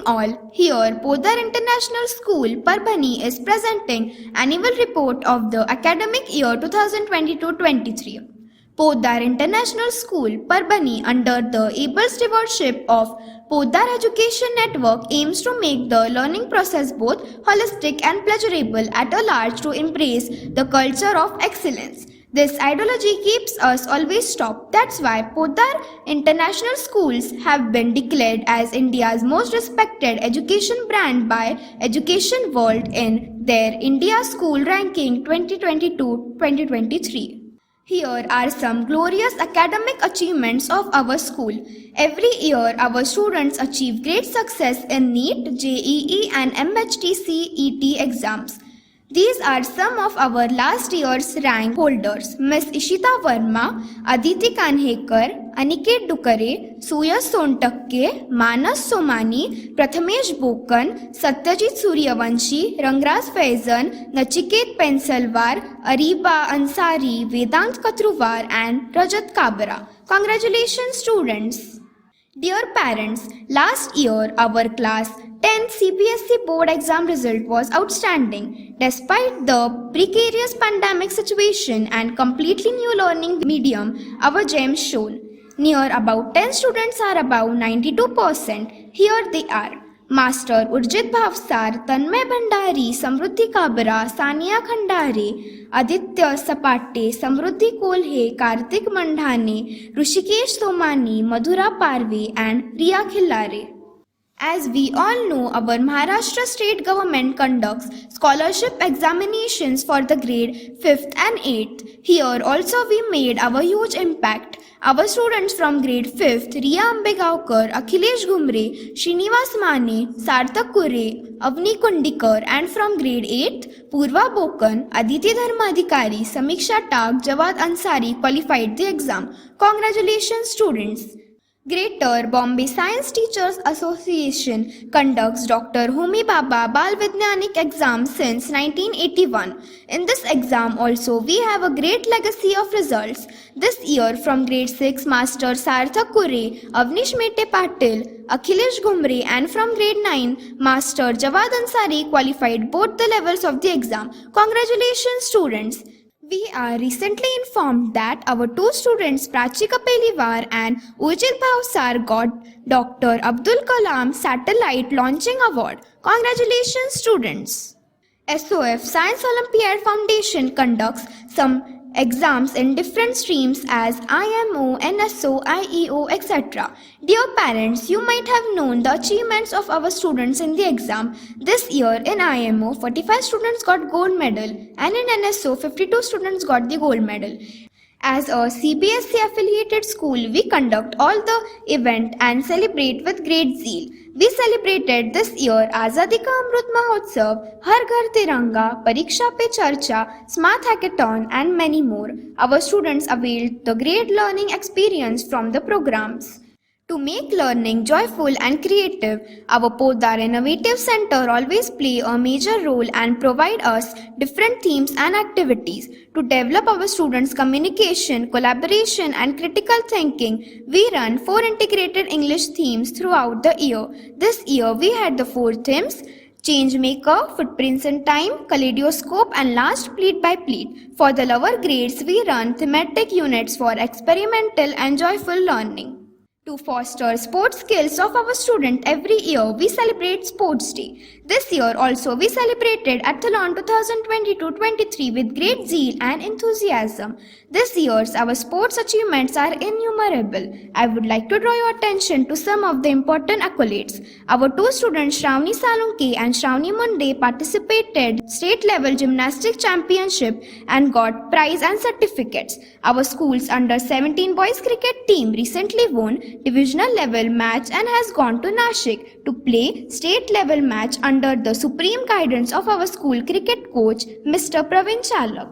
all, here Podar International School, Parbhani is presenting annual report of the academic year 2022-23. Podar International School, Parbhani, under the able stewardship of Podar Education Network, aims to make the learning process both holistic and pleasurable at a large to embrace the culture of excellence. This ideology keeps us always top. That's why Podar International Schools have been declared as India's most respected education brand by Education World in their India School Ranking 2022-2023. Here are some glorious academic achievements of our school. Every year, our students achieve great success in NEET, JEE and MHTC-ET exams. These are some of our last year's rank holders: Miss Ishita Verma, Aditi Kanhekar, Aniket Dukare, Suyas Sontakke, Manas Somani, Prathamesh Bokan, Satyajit Suryavanshi, Rangraz Faizan, Nachiket Pensalwar, Ariba Ansari, Vedant Katruwar and Rajat Kabra. Congratulations students! Dear parents, last year our class 10 CBSE board exam result was outstanding. Despite the precarious pandemic situation and completely new learning medium, our gems shone. Near about 10 students are above 92%. Here they are: Master Urjit Bhavsar, Tanmay Bhandari, Samruddhi Kabra, Sania Khandare, Aditya Sapate, Samruddhi Kolhe, Kartik Mandhane, Rushikesh Somani, Madhura Parve and Riya Khillare. As we all know, our Maharashtra state government conducts scholarship examinations for the grade 5th and 8th. Here also we made our huge impact. Our students from grade 5th, Riya Ambegaonkar, Akhilesh Gumre, Srinivas Mane, Sarthak Kure, Avni Kundikar, and from grade 8th, Purva Bokan, Aditi Dharmadhikari, Samiksha Tag, Jawad Ansari qualified the exam. Congratulations students! Greater Bombay Science Teachers Association conducts Dr. Homi Bhabha Bal Vidyanik exam since 1981. In this exam also we have a great legacy of results. This year from grade 6, Master Sarthak Kure, Avnish Mete Patil, Akhilesh Gumre, and from grade 9, Master Jawad Ansari qualified both the levels of the exam. Congratulations students! We are recently informed that our two students, Prachika Peliwar and Urjit Bhavsar, got Dr. Abdul Kalam Satellite Launching Award. Congratulations students! SOF Science Olympiad Foundation conducts some exams in different streams as IMO, NSO, IEO, etc. Dear parents, you might have known the achievements of our students in the exam. This year in IMO, 45 students got gold medal and in NSO, 52 students got the gold medal. As a CBSE affiliated school, we conduct all the event and celebrate with great zeal. We celebrated this year Azadi Ka Amrut Mahotsav, Har Ghar Tiranga, Pariksha Pe Charcha, Smart Hackathon and many more. Our students availed the great learning experience from the programs. To make learning joyful and creative, our Podar Innovative Center always play a major role and provide us different themes and activities. To develop our students' communication, collaboration and critical thinking, we run 4 integrated English themes throughout the year. This year we had the 4 themes: Changemaker, Footprints in Time, Kaleidoscope and last Pleat by Pleat. For the lower grades, we run thematic units for experimental and joyful learning. To foster sports skills of our students, every year we celebrate Sports Day. This year also we celebrated Athlon 2022-23 with great zeal and enthusiasm. This year's our sports achievements are innumerable. I would like to draw your attention to some of the important accolades. Our 2 students Shravani Salunke and Shravani Munde participated state level gymnastics championship and got prize and certificates. Our school's under 17 boys cricket team recently won divisional level match and has gone to Nashik to play state level match under the supreme guidance of our school cricket coach Mr. Praveen Chalak.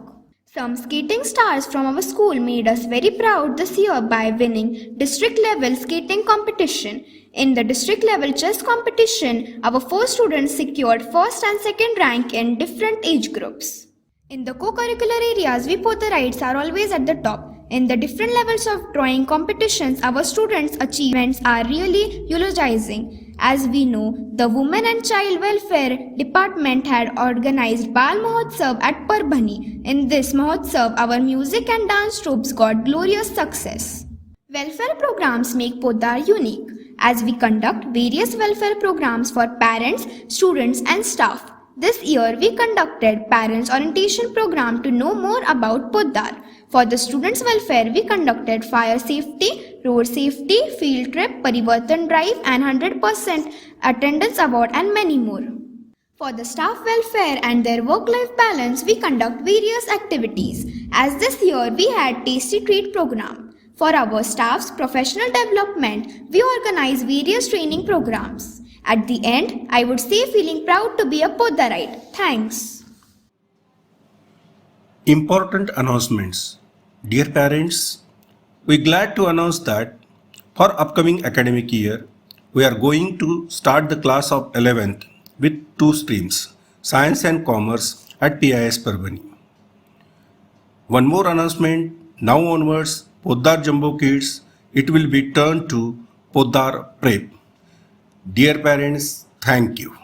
Some skating stars from our school made us very proud this year by winning district level skating competition. In the district level chess competition, our 4 students secured first and second rank in different age groups. In the co-curricular areas, we Podarites are always at the top. In the different levels of drawing competitions, our students' achievements are really eulogizing. As we know, the Women and Child Welfare Department had organized Bal Mahotsav at Parbhani. In this Mahotsav, our music and dance troupes got glorious success. Welfare programs make Poddar unique, as we conduct various welfare programs for parents, students and staff. This year we conducted Parents Orientation Program to know more about Poddar. For the students' welfare, we conducted fire safety, road safety, field trip, Parivartan drive and 100% attendance award and many more. For the staff welfare and their work-life balance, we conduct various activities. As this year we had Tasty Treat program. For our staff's professional development, we organize various training programs. At the end, I would say feeling proud to be a Poddarite. Thanks. Important announcements. Dear parents, we are glad to announce that for upcoming academic year, we are going to start the class of 11th with 2 streams, Science and Commerce at PIS Parbhani. One more announcement, now onwards, Poddar Jumbo Kids, it will be turned to Poddar Prep. Dear parents, thank you.